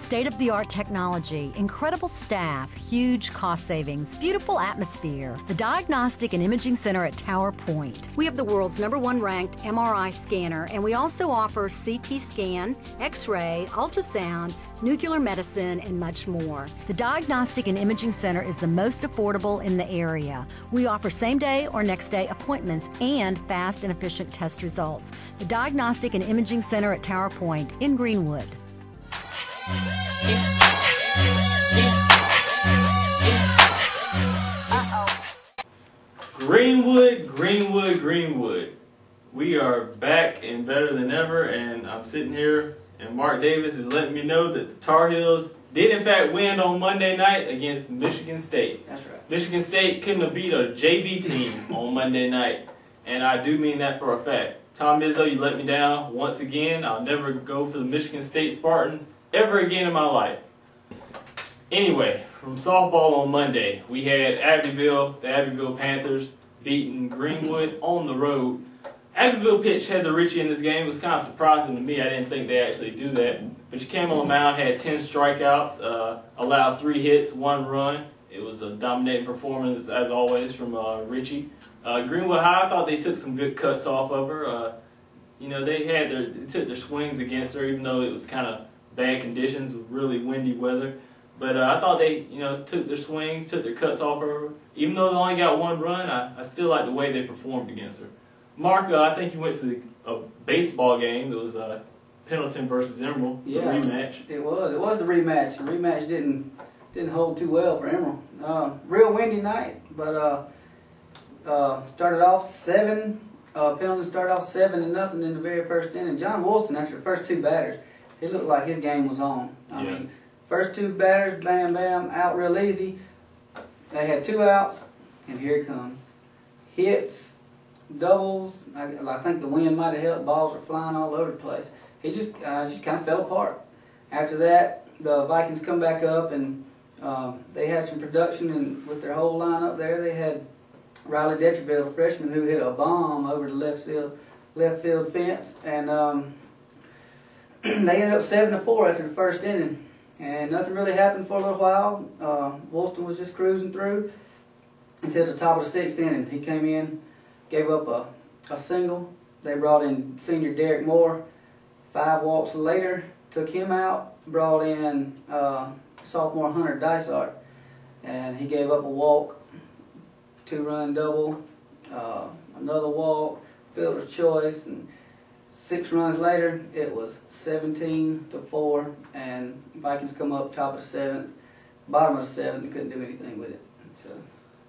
state-of-the-art technology, incredible staff, huge cost savings, beautiful atmosphere. The Diagnostic and Imaging Center at Tower Point. We have the world's #1 ranked MRI scanner, and we also offer CT scan, X-ray, ultrasound, nuclear medicine, and much more. The Diagnostic and Imaging Center is the most affordable in the area. We offer same-day or next-day appointments and fast and efficient test results. The Diagnostic and Imaging Center at Tower Point in Greenwood. Greenwood, Greenwood, Greenwood. We are back and better than ever, and I'm sitting here and Mark Davis is letting me know that the Tar Heels did in fact win on Monday night against Michigan State. That's right. Michigan State couldn't have beat a JV team on Monday night, and I do mean that for a fact. Tom Izzo, you let me down once again. I'll never go for the Michigan State Spartans ever again in my life. Anyway, from softball on Monday, we had Abbeville, the Abbeville Panthers, beating Greenwood on the road. Abbeville pitch had the Richie in this game. It was kind of surprising to me. I didn't think they actually do that. But you came on the mound, had 10 strikeouts, allowed 3 hits, 1 run. It was a dominating performance, as always, from Richie. Greenwood High, I thought they took some good cuts off of her. You know, they took their swings against her, even though it was kind of bad conditions, really windy weather. But I thought they, took their swings, took their cuts off of her. Even though they only got 1 run, I still like the way they performed against her. Mark, I think you went to a baseball game. It was Pendleton versus Emerald, the rematch. It was the rematch. The rematch didn't hold too well for Emerald. Real windy night, but started off 7. Pendleton started off 7-0 in the very first inning. John Woolston, after the first 2 batters, it looked like his game was on. I mean, first 2 batters, bam, bam, out real easy. They had 2 outs, and here it comes. Hits, doubles. I think the wind might have helped. Balls were flying all over the place. He just kind of fell apart. After that, the Vikings come back up, and they had some production, and with their whole lineup there, they had Riley Detcherville, a freshman, who hit a bomb over the left field fence, and they ended up 7-4 after the first inning, and nothing really happened for a little while. Woolston was just cruising through until the top of the 6th inning. He came in, gave up a single. They brought in senior Derek Moore. 5 walks later, took him out, brought in sophomore Hunter Dysart, and he gave up a walk, 2-run double, another walk, fielder's choice, and 6 runs later, it was 17-4, and Vikings come up top of the 7th, bottom of the 7th, and couldn't do anything with it. So.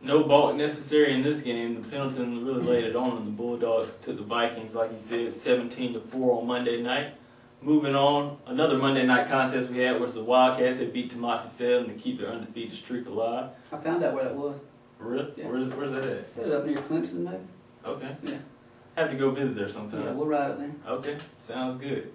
No balk necessary in this game. The Pendleton really laid it on them. The Bulldogs took the Vikings, like you said, 17-4 on Monday night. Moving on, another Monday night contest we had was the Wildcats. They beat Tomasi 7 to keep their undefeated streak alive. I found out where that was. Really? Yeah. Where's that at? Set it up near Clemson, maybe. Okay. Yeah. Have to go visit there sometime. Yeah, we'll ride it there. Okay, sounds good.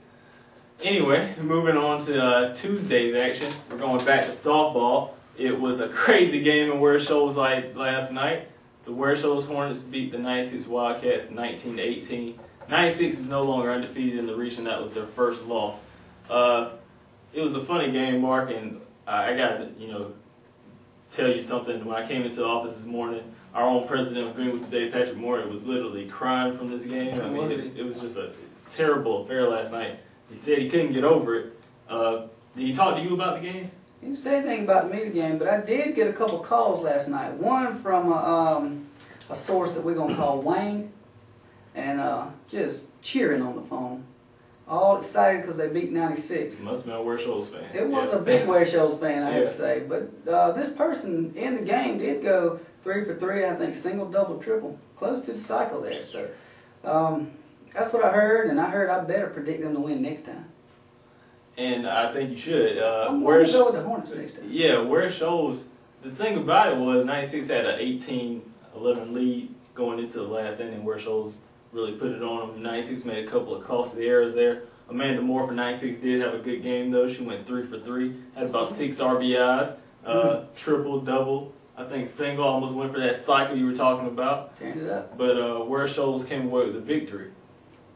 Anyway, moving on to Tuesday's action. We're going back to softball. It was a crazy game in Ware Shoals like last night. The Ware Shoals Hornets beat the 96 Wildcats 19-18. 96 is no longer undefeated in the region. That was their first loss. It was a funny game, Mark, and I got to, tell you something. When I came into the office this morning, our own president of Greenwood today, Patrick Moore, was literally crying from this game. I mean, it was just a terrible affair last night. He said he couldn't get over it. Did he talk to you about the game? He didn't say anything about me the game, but I did get a couple calls last night. One from a source that we're going to call Wayne, and just cheering on the phone. All excited because they beat 96. Must have been a Ware Shoals fan. It was a big Ware Shoals fan, I have to say. But this person in the game did go 3 for 3, I think, single, double, triple. Close to the cycle there. So that's what I heard, and I heard I better predict them to win next time. And I think you should. I'm going to go with the Hornets next time. Yeah, Ware Shoals, the thing about it was 96 had an 18-11 lead going into the last inning. Ware Shoals really put it on them. 96 made a couple of costly errors there. Amanda Moore for 96 did have a good game, though. She went 3 for 3, had about 6 RBIs, triple, double. I think single, almost went for that cycle you were talking about. Turned it up. But Ware Shoals came away with the victory.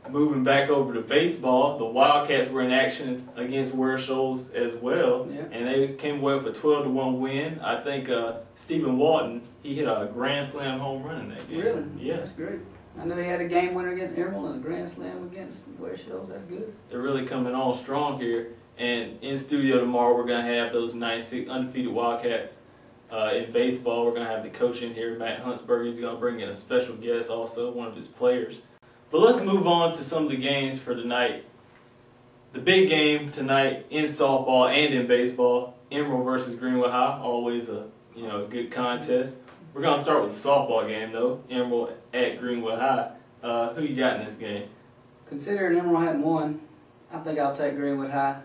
Moving back over to baseball, the Wildcats were in action against Ware Shoals as well, Yeah. and they came away with a 12-1 win. I think Stephen Walton, he hit a grand slam home run in that game. Really? Yeah. That's great. I know he had a game winner against Emerald and a grand slam against Ware Shoals. That's good. They're really coming on strong here. And in studio tomorrow, we're going to have those 96 undefeated Wildcats. In baseball, we're going to have the coach in here, Matt Huntsberger. He's going to bring in a special guest also, one of his players. But let's move on to some of the games for tonight. The big game tonight in softball and in baseball, Emerald versus Greenwood High, always a good contest. We're going to start with the softball game, though, Emerald at Greenwood High. Who you got in this game? Considering Emerald hadn't won, I think I'll take Greenwood High.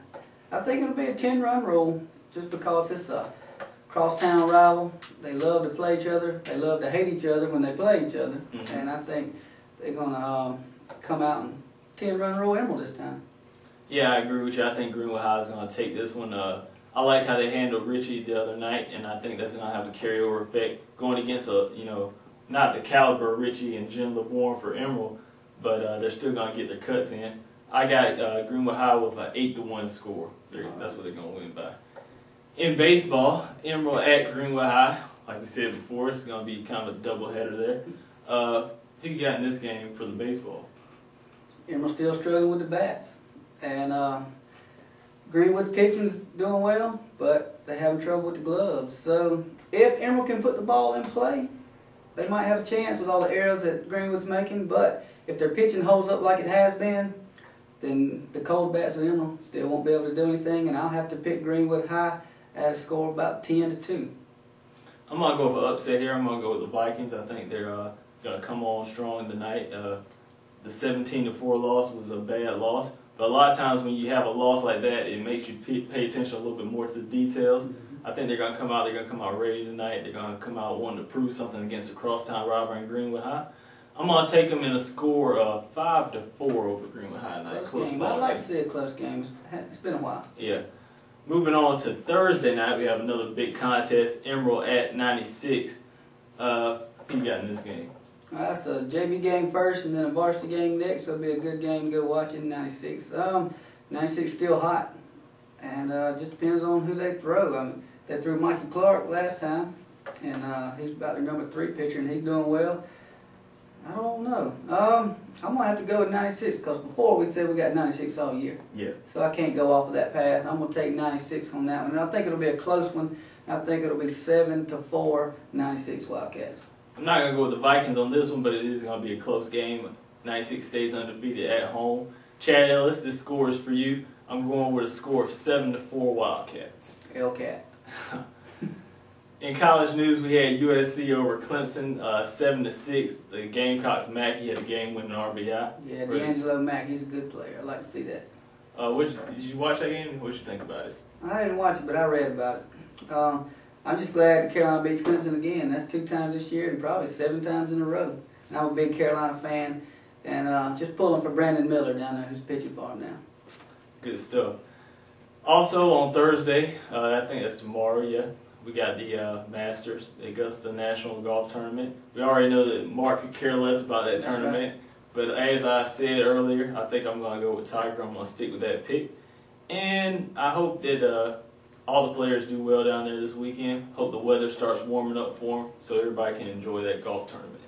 I think it'll be a 10-run rule just because it's a crosstown rival. They love to play each other. They love to hate each other when they play each other. Mm-hmm. And I think they're going to come out and 10-run rule Emerald this time. Yeah, I agree with you. I think Greenwood High is going to take this one. I liked how they handled Richie the other night, and I think that's going to have a carryover effect going against not the caliber of Richie and Jim LeBourne for Emerald, but they're still going to get their cuts in. I got Greenwood High with an 8-1 score. That's what they're going to win by. In baseball, Emerald at Greenwood High. Like we said before, it's going to be kind of a doubleheader there. Who you got in this game for the baseball? Emerald's still struggling with the bats. And Greenwood's pitching's doing well, but they're having trouble with the gloves. So if Emerald can put the ball in play, they might have a chance with all the errors that Greenwood's making. But if their pitching holds up like it has been, then the cold bats of Emerald still won't be able to do anything, and I'll have to pick Greenwood High at a score of about 10-2. I'm going to go for upset here. I'm going to go with the Vikings. I think they're going to come on strong tonight. The 17-4 loss was a bad loss, but a lot of times when you have a loss like that, it makes you pay attention a little bit more to the details. Mm-hmm. I think they're going to come out. They're going to come out ready tonight. They're going to come out wanting to prove something against the crosstown rival in Greenwood High. I'm going to take them in a score of 5-4 over Greenwood High tonight. Close game. I'd like to see a close game. It's been a while. Yeah. Moving on to Thursday night, we have another big contest, Emerald at 96. Who you got in this game? That's a JV game first and then a varsity game next. It'll be a good game to go watch in 96. 96 still hot, and just depends on who they throw. I mean, they threw Mikey Clark last time, and he's about their number 3 pitcher, and he's doing well. I don't know. I'm going to have to go with 96 because before we said we got 96 all year. Yeah. So I can't go off of that path. I'm going to take 96 on that one. And I think it'll be a close one. I think it'll be 7-4, 96 Wildcats. I'm not going to go with the Vikings on this one, but it is going to be a close game. 96 stays undefeated at home. Chad Ellis, this score is for you. I'm going with a score of 7-4 Wildcats. Hellcat. In college news, we had USC over Clemson, 7-6. The Gamecocks Mackey had a game-winning RBI. Yeah, D'Angelo Mack, he's a good player. I'd like to see that. Did you watch that game? What did you think about it? I didn't watch it, but I read about it. I'm just glad Carolina beats Clemson again. That's 2 times this year and probably 7 times in a row. And I'm a big Carolina fan, and just pulling for Brandon Miller down there, who's pitching for him now. Good stuff. Also on Thursday, I think that's tomorrow, yeah. We got the Masters, the Augusta National Golf Tournament. We already know that Mark could care less about that tournament. Right. But as I said earlier, I think I'm going to go with Tiger. I'm going to stick with that pick. And I hope that all the players do well down there this weekend. Hope the weather starts warming up for them so everybody can enjoy that golf tournament.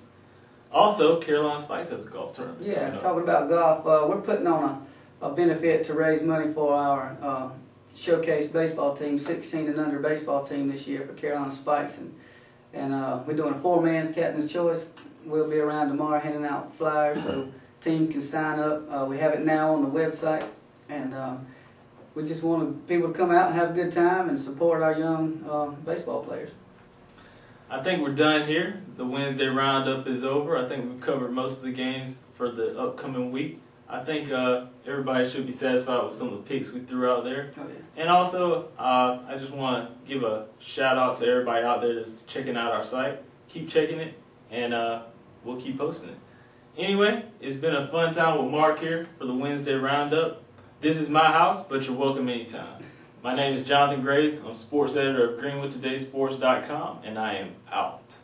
Also, Carolina Spice has a golf tournament. Yeah, talking about golf, we're putting on a benefit to raise money for our showcase baseball team, 16 and under baseball team this year for Carolina Spikes, and we're doing a 4-man's captain's choice. We'll be around tomorrow handing out flyers so teams can sign up. We have it now on the website, and we just want people to come out and have a good time and support our young baseball players. I think we're done here. The Wednesday roundup is over. I think we've covered most of the games for the upcoming week. I think everybody should be satisfied with some of the picks we threw out there. Oh, yeah. And also, I just want to give a shout out to everybody out there that's checking out our site. Keep checking it, and we'll keep posting it. Anyway, it's been a fun time with Mark here for the Wednesday roundup. This is my house, but you're welcome anytime. My name is Jonathan Graves. I'm sports editor of GreenwoodTodaySports.com, and I am out.